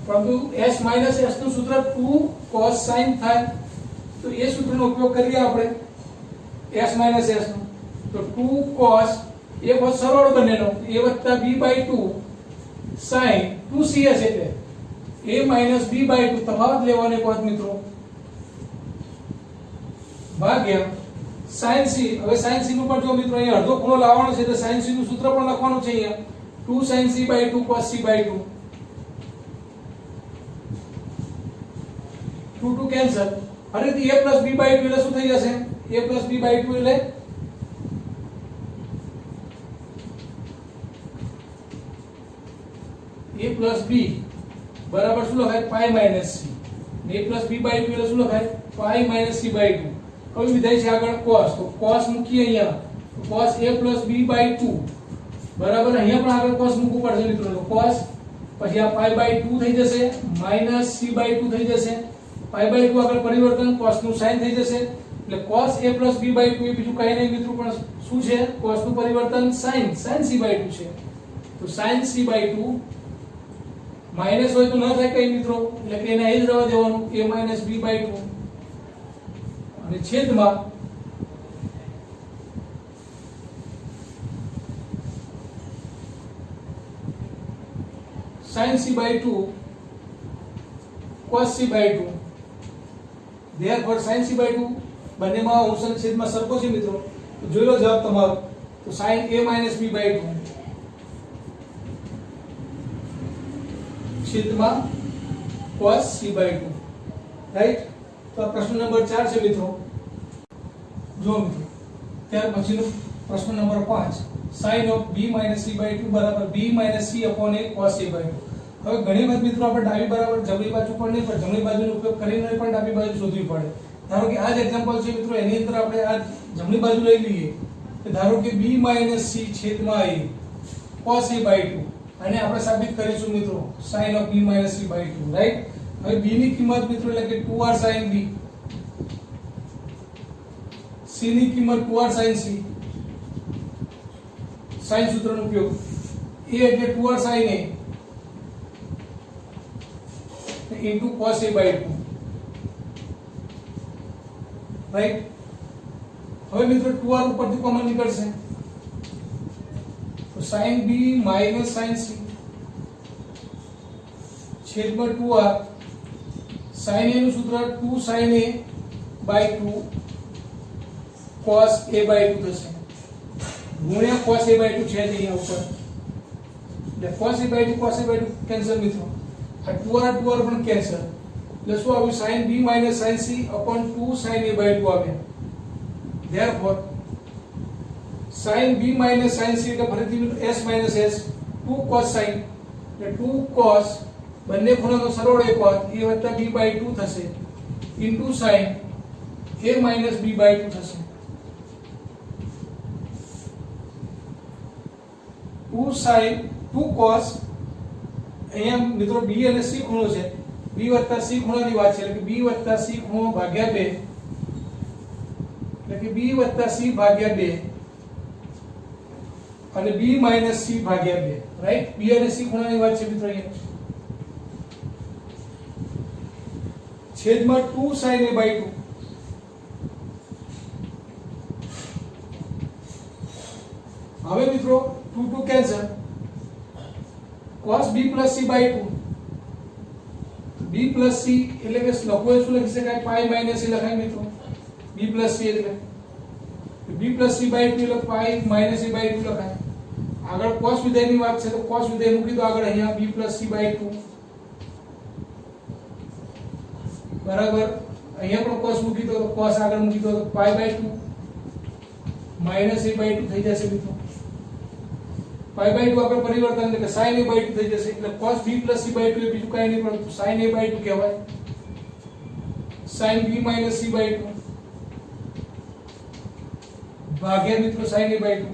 પરંતુ s માઈનસ s નું સૂત્ર 2 cos sin થાય. તો એ સૂત્રનો ઉપયોગ કરીએ આપણે s માઈનસ s નો. તો 2 cos એ બહુ સરળ બનેનો a + b/2 sin 2cs એટલે a - b/2 તફાવત લેવાનો એક વાત મિત્રો, ભાગ્યા sin c. હવે sin c નું પણ જો મિત્રો અહીંયા અડધો ખૂણો લાવવાનો છે તો sin c નું સૂત્ર પણ લખવાનું છે અહીંયા 2 sin c/2 cos c/2. 2 cancel. ફરીથી a + b/2 એટલે શું થઈ જશે? a + b/2 એટલે a plus b બરાબર શું લખાય? pi minus c. a plus b/2 એટલે શું લખાય? pi minus c/2. કયું વિધાય છે આગળ? cos. તો cos મૂકીએ અહીંયા. તો cos a plus b/2 બરાબર અહીંયા પણ આગળ cos મૂકવું પડશે મિત્રો. તો cos પછી આ pi/2 થઈ જશે minus c/2 થઈ જશે. pi/2 આગળ પરિવર્તન cos નું sin થઈ જશે. એટલે cos a plus b/2 એ બીજું કઈ નહીં મિત્રો પણ શું છે? cos નું પરિવર્તન sin c/2 છે. તો sin c/2 માઈનસ હોય તો ન થાય કઈ મિત્રો, એટલે કે એને અહીં જ રહેવા દેવાનું a - b/2 અને છેદમાં sin c/2 cos c/2. therefore sin c/2 બંનેમાં અંશ અને છેદમાં સરખો છે મિત્રો. તો જોઈ લો જવાબ તમારો. તો sin a - b/2 છેદમાં cos c/2. રાઈટ. તો આ પ્રશ્ન નંબર 4 છે મિત્રો. જો મિત્રો ત્યાર પછીનો પ્રશ્ન number 5 sin of b - c/2 બરાબર b - c upon a cos c/2. હવે ઘણી વખત મિત્રો આપણે ડાબી બરાબર જમણી બાજુ પણ નહીં પણ જમણી બાજુનો ઉપયોગ કરીને પણ ડાબી બાજુ શોધવી પડે. ધારો કે આ જ એક્ઝામ્પલ છે મિત્રો, એની અંદર આપણે આ જમણી બાજુ લઈ લઈએ. તો ધારો કે b - c છેદમાં a cos a/2 અને આપણે સાબિત કરીશું મિત્રો sin of b - c/2. Right. હવે b ની કિંમત મિત્રો એટલે કે 2r sin b, c ની કિંમત 2r sin c. sin સૂત્રનો ઉપયોગ. a એટલે 2r sin a into cos a/2. Right. હવે મિત્રો 2r ઉપરથી કોમન નીકળશે તો sin b - sin c છેદમાં 2r sin a નું સૂત્ર 2 sin a/2 cos a/2 થશે ગુણ્યા cos a/2 છે અહીંયા ઉપર. એટલે cos a/2 કેન્સલ મિત્રો. આ 2r પણ કેન્સલ. એટલે શું આવ્યું? sin b - sin c upon 2 sin a/2 આવ્યા. therefore sin b - sin c એટલે ફરીથી s - s 2 cos sin એટલે 2 cos બંને ખૂણાનો સરવાળો એક વાત a + b/2 થશે into sin a - b/2 થશે. 2 cos અહીંયા મિત્રો b અને c ખૂણો છે, b + c ખૂણાની વાત છે એટલે કે b + c ખૂણો ભાગ્યા 2 એટલે કે b + c ભાગ્યા 2 અને b માઇનસ c ભાગ્યા 2, રાઈટ? b અને c ખૂણાની વાત છે મિત્રો અહીંયા. છેદમાં 2 sin a by 2. હવે મિત્રો 2 2 cancel. cos b plus c by 2. b plus c એટલે કે લખવું શું લખી શકાય? pi minus c લખાય મિત્રો. b plus c એટલે b plus c by 2 એટલે pi minus c by 2 લખાય. આગળ cos વિધેયની વાત છે તો cos વિધેય મૂકી દો આગળ અહીંયા b plus c by 2 બરાબર. અહીંયા પણ cos મૂકી દો તો cos આગળ મૂકી દો તો pi by 2 minus a by 2 થઈ જશે મિત્રો. pi by 2 આપણે પરિવર્તન એટલે કે sin a by 2 થઈ જશે. એટલે cos b plus c by 2 એ બીજું કાંઈ નહીં પરંતુ sin a by 2 કહેવાય. sin b minus c by 2 ભાગ્યા મિત્રો sin a by 2.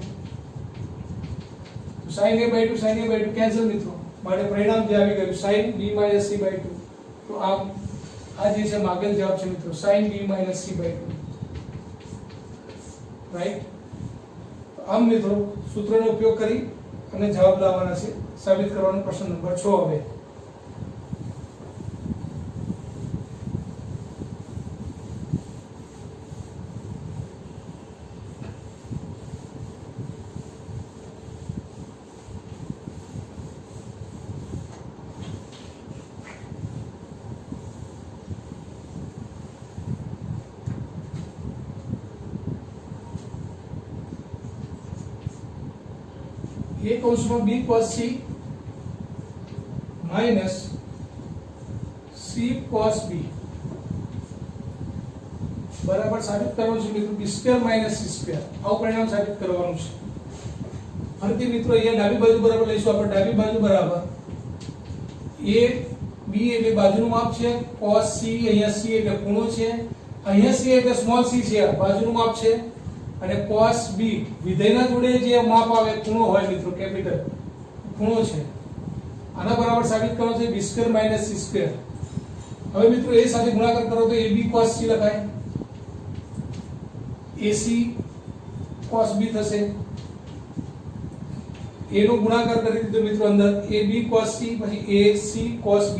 તો sin a by 2 કેન્સલ મિત્રો. માટે પરિણામ જે આવી ગયું sin b minus c by 2. તો આ જે છે માગેલ જવાબ છે મિત્રો sin b minus c by 2, right? આમ મિત્રો સૂત્રનો ઉપયોગ કરી અને જવાબ લાવવાના છે. સાબિત કરવાનો પ્રશ્ન નંબર 6 હવે. a કૌંસમાં b cos c minus c cos b બરાબર સાબિત કરવાનું છે મિત્રો. b square minus c square આવું પરિણામ સાબિત કરવાનું છે. ફરીથી મિત્રો અહીંયા ડાબી બાજુ બરાબર લઈશું આપણે. ડાબી બાજુ બરાબર a b એટલે બાજુનું માપ છે, cos c અહીંયા c એટલે ખૂણો છે, અહીંયા c એટલે સ્મોલ c છે બાજુનું માપ છે, અને cos b વિધેયના જોડે જે માપ આવે ખૂણો હોય મિત્રો કેપિટલ ખૂણો છે. આના બરાબર સાબિત કરવાનો છે b square minus c square. હવે મિત્રો a સાથે ગુણાકાર કરો તો ab cos c લખાય, ac cos b થશે. a નો ગુણાકાર કરી દીધો મિત્રો અંદર ab cos c પછી ac cos b.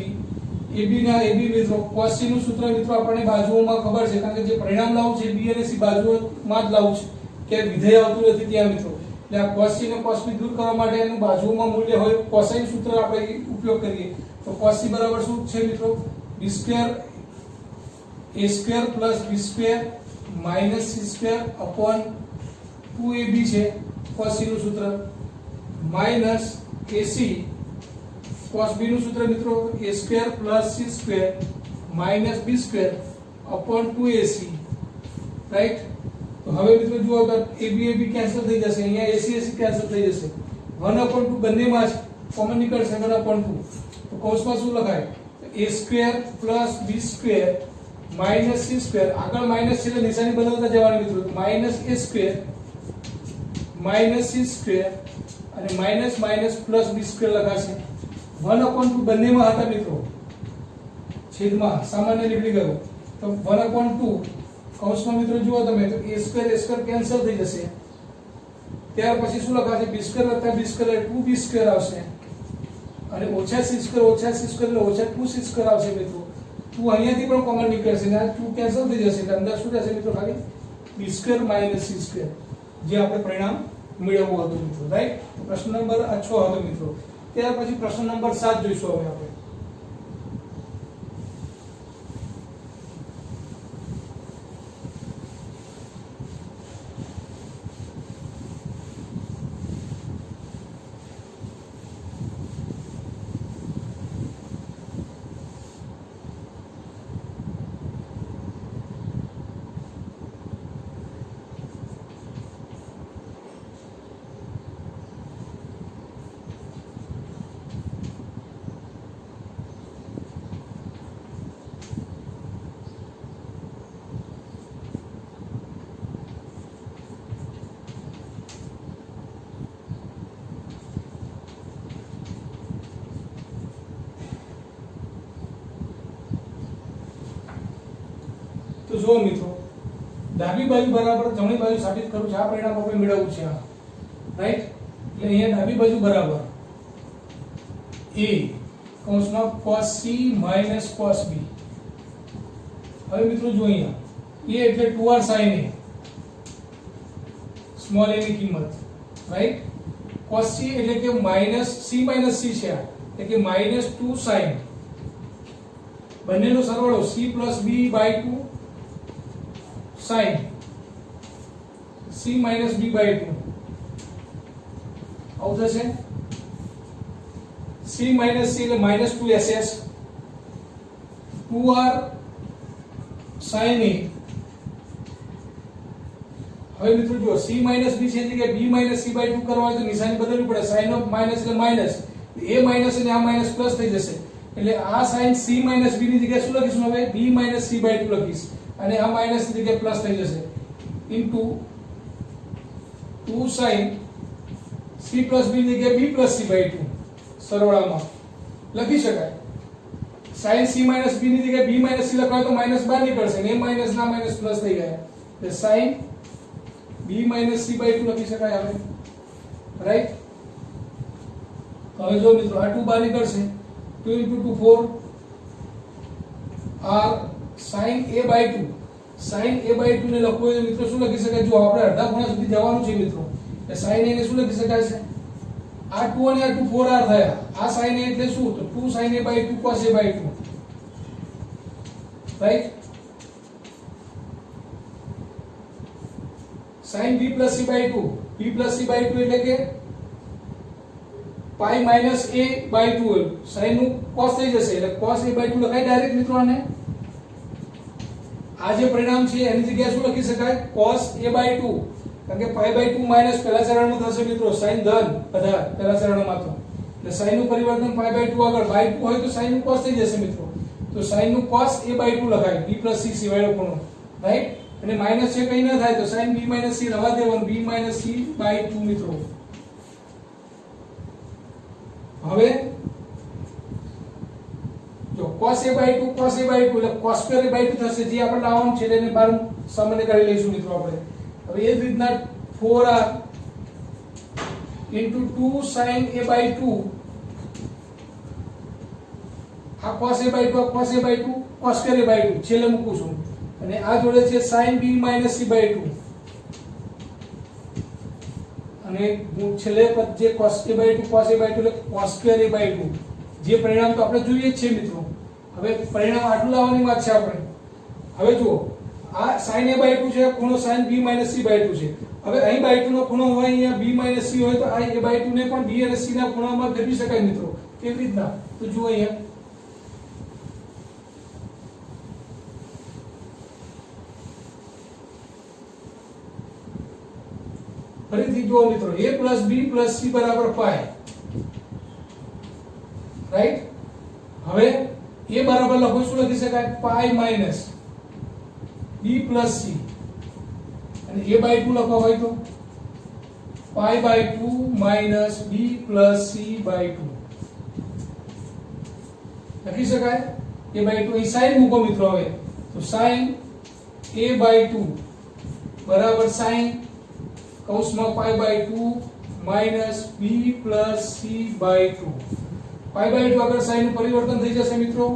ab ના ab મિત્રો cos c નું સૂત્ર મિત્રો આપણને બાજુઓમાં ખબર છે કારણ કે જે પરિણામ લાવવું છે b અને c બાજુઓમાં જ લાવવું છે કે વિધેય આવતું નથી ત્યાં મિત્રો. એટલે આ cos c ને cos b દૂર કરવા માટે એનું બાજુઓમાં મૂલ્ય હોય cosine સૂત્ર આપણે ઉપયોગ કરીએ તો cos c બરાબર શું છે મિત્રો? b square a square plus b square minus c square upon 2ab છે cos c નું સૂત્ર માઈનસ ac cos b નું સૂત્ર મિત્રો a square plus c square minus b square upon 2ac, right? તો હવે મિત્રો જુઓ તો ab કેન્સલ થઈ જશે, અહીંયા ac કેન્સલ થઈ જશે. 1/2 બંનેમાં જ કોમન નીકળશે 1/2. તો કૌંસમાં શું લખાય? a square plus b square minus c square. આગળ માઈનસ છે એટલે નિશાની બદલતા જવાની મિત્રો. Minus a square minus c square અને minus minus plus b square લખાશે. 1/2 બંનેમાં હતા મિત્રો, છેદમાં સામાન્ય નીકળી ગયો તો 1/2 કૌંસમાં મિત્રો જુઓ તમે તો a સ્ક્વેર કેન્સલ થઈ જશે. ત્યાર પછી શું લખાશે? b સ્ક્વેર વત્તા b સ્ક્વેર 2b સ્ક્વેર આવશે અને ઓછા c સ્ક્વેર એટલે ઓછા 2c સ્ક્વેર આવશે મિત્રો. 2 અહીંયાથી પણ કોમન નીકળશે અને આ 2 કેન્સલ થઈ જશે એટલે અંદર શું રહેશે મિત્રો? ખાલી b square minus c square જે આપણે પરિણામ મેળવવું હતું મિત્રો, રાઈટ? પ્રશ્ન નંબર 6 હતો મિત્રો. ત્યાર પછી પ્રશ્ન નંબર 7 જોઈશું હવે આપણે. તો જો મિત્રો ડાબી બાજુ બરાબર જમણી બાજુ સાબિત કરું છું. આ પરિણામ આપણે મેળવવું છે, રાઈટ? એટલે અહીંયા ડાબી બાજુ બરાબર a કૌંસમાં cos c minus cos b. હવે મિત્રો જો અહીંયા a એટલે 2r sin a small a ની કિંમત, રાઈટ. cos c એટલે કે માઈનસ c માઈનસ c છે, એટલે કે માઈનસ 2 sin, બંનેનો સરવાળો c plus b by 2 sin c minus b by 2 આવું થશે. c minus c એટલે minus 2 ss 2r sin a. હવે મિત્રો જો c minus b છે એટલે b minus c by 2 કરવા હોય તો નિશાની બદલવી પડે. sin of minus એટલે minus, a minus અને આ minus પ્લસ થઈ જશે, એટલે આ sin c minus b ની જગ્યાએ શું લખીશું? હવે b minus c by 2 લખીશ, અને આ માઈનસ ની જગ્યાએ પ્લસ થઈ જશે into 2 sin c plus b ની જગ્યાએ b plus c by 2 સરવાળામાં લખી શકાય. sin c minus b ની જગ્યાએ b minus c લખાય તો માઈનસ બહાર નીકળશે, ને માઈનસ ના માઈનસ પ્લસ થઈ ગયા, એટલે sin b minus c by 2 લખી શકાય હવે, રાઈટ. હવે જો મિત્રો આ 2 બહાર નીકળશે, 2 into 2 4 r sin a by 2. sin a by 2 ને લખવું હોય તો મિત્રો શું લખી શકાય? જો આપણે અડધા ખૂણા સુધી જવાનું છે મિત્રો, એટલે sin a ને શું લખી શકાય છે? આ 2 અને આ 2 4r થયા, આ sin a એટલે શું? તો 2 sin a by 2 cos a by 2, right. sin b plus c by 2, b plus c by 2 એટલે કે pi minus a by 2, sin નું cos થઈ જશે, એટલે cos a by 2 લખાય ડાયરેક્ટ મિત્રો. આને આ જે પરિણામ છે એની જગ્યાએ શું લખી શકાય? cos a by 2, કારણ કે pi by 2 માઈનસ પહેલા ચરણમાં થશે મિત્રો, sin ધન બધા પહેલા ચરણમાં તો, એટલે sin નું પરિવર્તન pi by 2 આગળ by 2 હોય તો sin નું cos થઈ જશે મિત્રો, તો sin નું cos a by 2 લખાય, b plus c સિવાયનો ખૂણો, રાઈટ. અને માઈનસ છે કઈ ના થાય તો sin b minus c રવા દેવાનું, b minus c by 2 મિત્રો. હવે જો cos a by 2 cos a by 2 એટલે cos square a by 2 થશે, જે આપણે લાવવાનું છે એને બહાર સામાન્ય કરી લઈશું મિત્રો આપણે. હવે એ જ રીતના 4r into 2 sin a by 2, આ cos a by 2 આ cos a by 2 cos square a by 2 છેલ્લે મૂકું છું, અને આ જોડે છે sin b minus c by 2, અને છેલ્લે પદ જે cos a by 2 cos a by 2 એટલે cos square a by 2. જે પરિણામ તો આપણે જોઈએ જ છે મિત્રો. હવે પરિણામ આટલું લાવવાની વાત છે આપણે. હવે જુઓ આ sin a by 2 છે, ખૂણો sin b minus c by 2 છે. હવે અહીં by 2 નો ખૂણો હોય, અહીંયા b minus c હોય તો આ a by 2 ને પણ b અને c ના ખૂણામાં ફેરવી શકાય મિત્રો. કેવી રીતના? તો જુઓ અહીંયા ફરીથી જુઓ મિત્રો, a plus b plus c બરાબર pi, રાઈટ. હવે a બરાબર લખો શું લખી શકાય? pi minus b plus c, અને a by 2 લખો હોય તો pi by 2 minus b plus c by 2 લખી શકાય. a by 2 અહીં sin મૂકો મિત્રો. હવે તો sin a by 2 બરાબર sin કૌંસમાં pi by 2 minus b plus c by 2. pi by 2 આગળ sin નું પરિવર્તન થઈ જશે મિત્રો,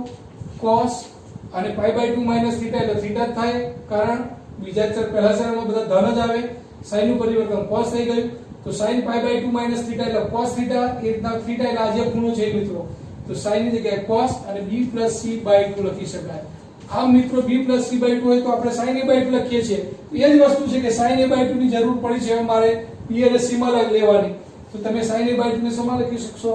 cos, અને pi by 2 minus theta એટલે theta જ થાય, કારણ બીજા ચર પહેલા ચરણમાં બધા ધન જ આવે. sin નું પરિવર્તન cos થઈ ગયું, તો sin pi by 2 minus theta એટલે cos theta, એ રીતના theta એટલે આ જે ખૂણો છે મિત્રો, તો sin ની જગ્યાએ cos અને b plus c by 2 લખી શકાય. આ મિત્રો b plus c by 2 હોય તો આપણે sin a by 2 લખીએ છીએ. એ જ વસ્તુ છે કે sin a by 2 ની જરૂર પડી છે મારે b અને c માં લેવાની, તો તમે sin a by 2 ને શેમાં લખી શકશો?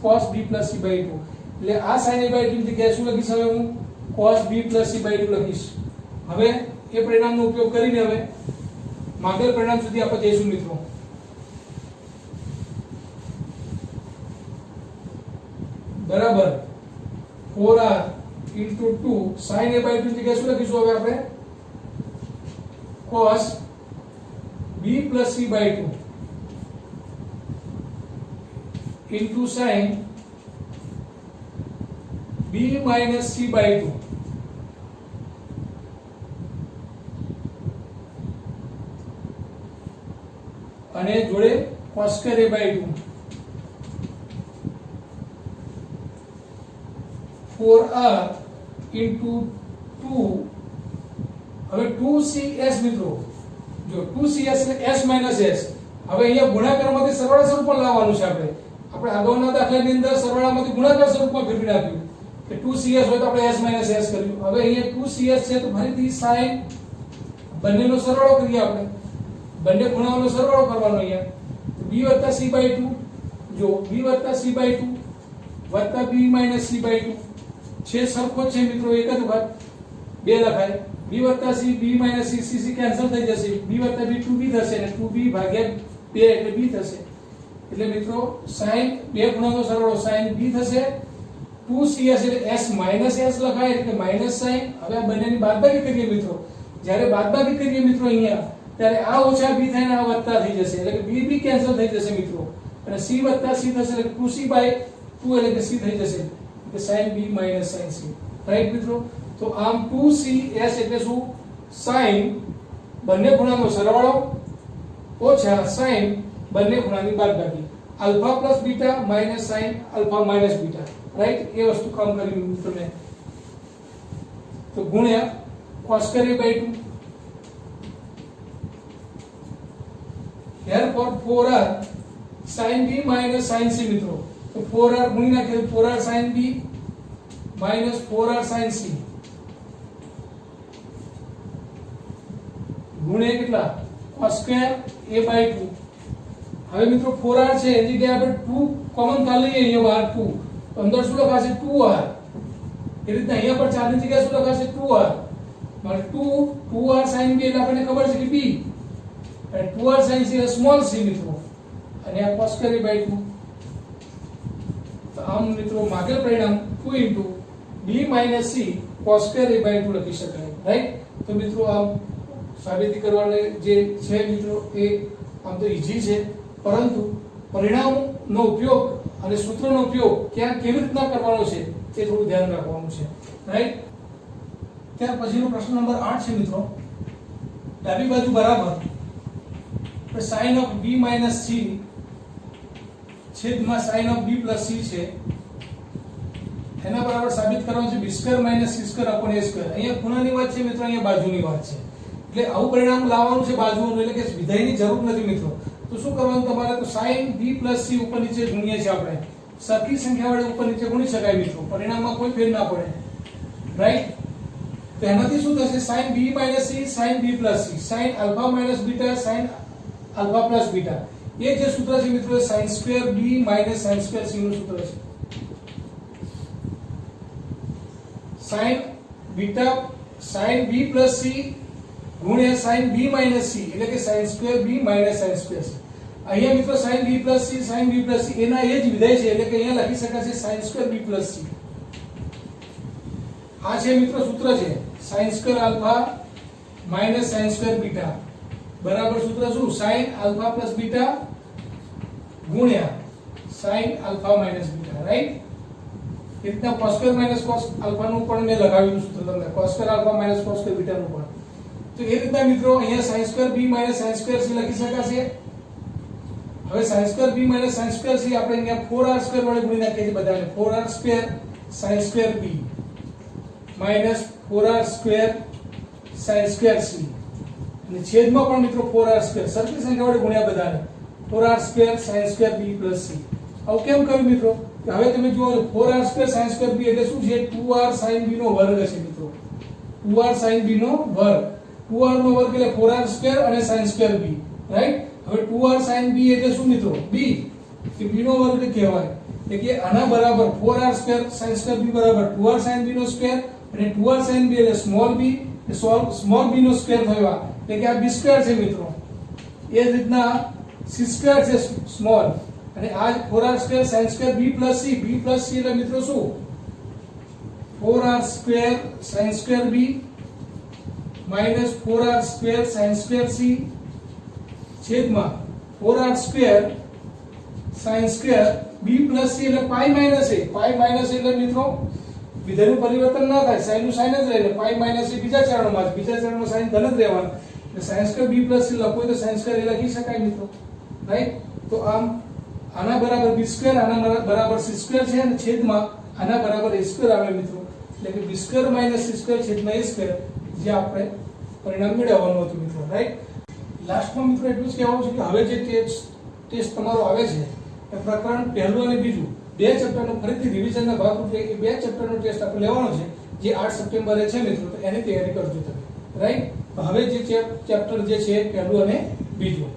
cos b plus c by 2. એટલે આ sin a by 2 ની જગ્યાએ શું લખીશ? હવે હું cos b plus c by 2 લખીશ. હવે એ પરિણામનો ઉપયોગ કરીને હવે માંગેલ પરિણામ સુધી આપણે જઈશું મિત્રો. બરાબર 4r into 2 sin a by 2 ની જગ્યાએ શું લખીશું? હવે આપણે cos b plus c by 2 into sin b minus c by 2. અને જોડે cos square a by 2 4r into 2 હવે 2cs મિત્રો જો 2cs એટલે s minus s હવે અહીંયા ગુણાકારમાંથી સરવાળા સ્વરૂપમાં લાવવાનું છે આપણે અગાઉના દાખલાની અંદર સરવાળામાંથી ગુણાકાર સ્વરૂપમાં ફેરવી નાખ્યું કે 2cs હોય તો આપણે s minus s કર્યું હવે અહીંયા 2cs છે તો ફરીથી sin બંનેનો સરવાળો કરીએ આપણે બંને ખૂણાઓનો સરવાળો કરવાનો અહીંયા b + c / 2 જો b + c / 2 + b - c / 2 છે સરખો છે મિત્રો એક જ વાત બે લખાય b + c b - c c cancel થઈ જશે b + b 2b થશે અને 2b / 2 એટલે b થશે એટલે મિત્રો sin બે ખૂણાનો સરવાળો sin b થશે 2cs એટલે s - s લખાય એટલે માઈનસ sin હવે આ બંનેની બાદબાકી કરીએ મિત્રો જ્યારે બાદબાકી કરીએ મિત્રો અહીંયા ત્યારે આ ઓછા b થાય ને આ વત્તા થઈ જશે એટલે કે b કેન્સલ થઈ જશે મિત્રો અને c + c થશે એટલે 2c / 2 એટલે કે c થઈ જશે એટલે sin b - sin c right મિત્રો તો આમ 2cs એટલે શું sin બંને ખૂણાનો સરવાળો ઓછા sin બંને ખૂણાની બાદબાકી alpha + beta - sin alpha - beta right એ વસ્તુ કામ કર્યું તમે તો ગુણ્યા cos square a by 2 therefore 4r sin b - sin c મિત્રો તો 4r ગુણી નાખીએ 4r sin b - 4r sin c ગુણ્યા કેટલા cos square a by 2 હવે મિત્રો 4r છે એની જગ્યાએ આપણે 2 કોમન કાઢી લઈએ અહીંયા બહાર 2 તો અંદર શું લખાશે 2r એ રીતે અહીંયા પર 4 ની જગ્યાએ શું લખાશે 2r એટલે 2r sin b એટલે આપણને ખબર છે કે b અને 2r sin c એટલે સ્મોલ c મિત્રો અને આ cos square a by 2 તો આમ મિત્રો માગેલ પરિણામ 2 b - c cos square a by 2 લખી શકાય રાઈટ તો મિત્રો આમ સાબિતી કરવાને જે છે મિત્રો એ આમ તો ઈઝી છે પરંતુ પરિણામનો ઉપયોગ અને સૂત્રનો ઉપયોગ ક્યાં કેવી રીતના કરવાનો છે તે થોડું ધ્યાન રાખવાનું છે રાઈટ ત્યાર પછીનો પ્રશ્ન નંબર 8 છે મિત્રો ડાબી બાજુ બરાબર sin of b - c છેદમાં sin of b + c છે એના બરાબર સાબિત કરવાનું છે b² - c² / a². અહીંયા ખૂણાની વાત છે મિત્રો અહીંયા બાજુની વાત છે એટલે આવું પરિણામ લાવવાનું છે બાજુનું એટલે કે વિધેયની જરૂર નથી મિત્રો તો શું કરવાનું તમારે તો sin b + c ઉપર નીચે ગુણીએ છે આપણે સરખી સંખ્યા વડે ઉપર નીચે ગુણી શકાય મિત્રો પરિણામમાં કોઈ ફેર ના પડે રાઈટ તો એનાથી શું થશે sin b - c sin b + c sin α - beta sin α + beta એ જે સૂત્ર છે મિત્રો sin² b - sin² c નું સૂત્ર છે sin beta sin b + c ગુણ્યા sin b - c એટલે કે sin² b - sin² c અહીંયા મિત્રો sin b + c sin b + c એના એ જ વિધેય છે એટલે કે અહીંયા લખી શકાશે sin² b + c આ છે મિત્રો સૂત્ર છે sin² α - sin² બીટા બરાબર સૂત્ર શું sin α + બીટા ગુણ્યા sin α - બીટા રાઈટ એ રીતના cos² - cos α નું પણ મેં લગાવ્યું સૂત્ર તમને cos² α - cos² બીટા નું પણ તો એ રીતના મિત્રો અહીંયા sin² b - sin² c લખી શકાશે હવે sin² b - sin² c આપણે અહીંયા 4r² વડે ગુણી નાખીએ છીએ બધાને 4r² sin² b - 4r² sin² c અને છેદમાં પણ મિત્રો 4r² સરખી સંખ્યા વડે ગુણ્યા બધાને 4r² sin² b + c આવું કેમ કર્યું મિત્રો કે હવે તમે જુઓ 4r² sin² b એટલે શું છે 2r sin b નો વર્ગ છે મિત્રો 2r sin b નો વર્ગ 2r નો વર્ગ એટલે 4r² અને sin² b રાઈટ હવે 2r sin b એટલે શું મિત્રો b કે b નો વર્ગ કહેવાય એટલે કે આના બરાબર 4r² sin² b બરાબર 2r sin b નો સ્ક્વેર અને 2r sin b એટલે સ્મોલ b સ્મોલ b નો સ્ક્વેર થયો એટલે કે આ b² છે મિત્રો એ જ રીતના c² છે સ્મોલ અને આ 4r² sin² b + c b + c એટલે મિત્રો શું 4r² sin² b - 4r² sin² c છેદમાં 4r² sin² b + c એટલે પાઈ માઈનસ a એટલે મિત્રો વિધેયનું પરિવર્તન ના થાય sin નું sin જ રહે એટલે પાઈ માઈનસ a બીજા ચરણમાં sin ધન જ રહેવાનું એટલે sin² b + c લખો તો sin² a લખી શકાય મિત્રો રાઈટ? તો આમ આના બરાબર b સ્ક્વેર, આના બરાબર c સ્ક્વેર છે અને છેદમાં આના બરાબર a સ્ક્વેર આવે મિત્રો. એટલે કે b square minus c square છેદમાં a સ્ક્વેર, જે આપણે પરિણામ મેળવવાનું હતું મિત્રો. રાઈટ? લાસ્ટમાં મિત્રો એટલું જ કહેવાનું છે કે હવે જે ટેસ્ટ તમારો આવે છે એ પ્રકરણ પહેલું અને બીજું બે ચેપ્ટરનું ફરીથી રિવિઝનના ભાગરૂપે એ બે ચેપ્ટરનો ટેસ્ટ આપણે લેવાનો છે, જે 8 સપ્ટેમ્બરે છે મિત્રો. તો એની તૈયારી કરજો તમે. રાઈટ? હવે જે ચેપ્ટર જે છે પહેલું અને બીજું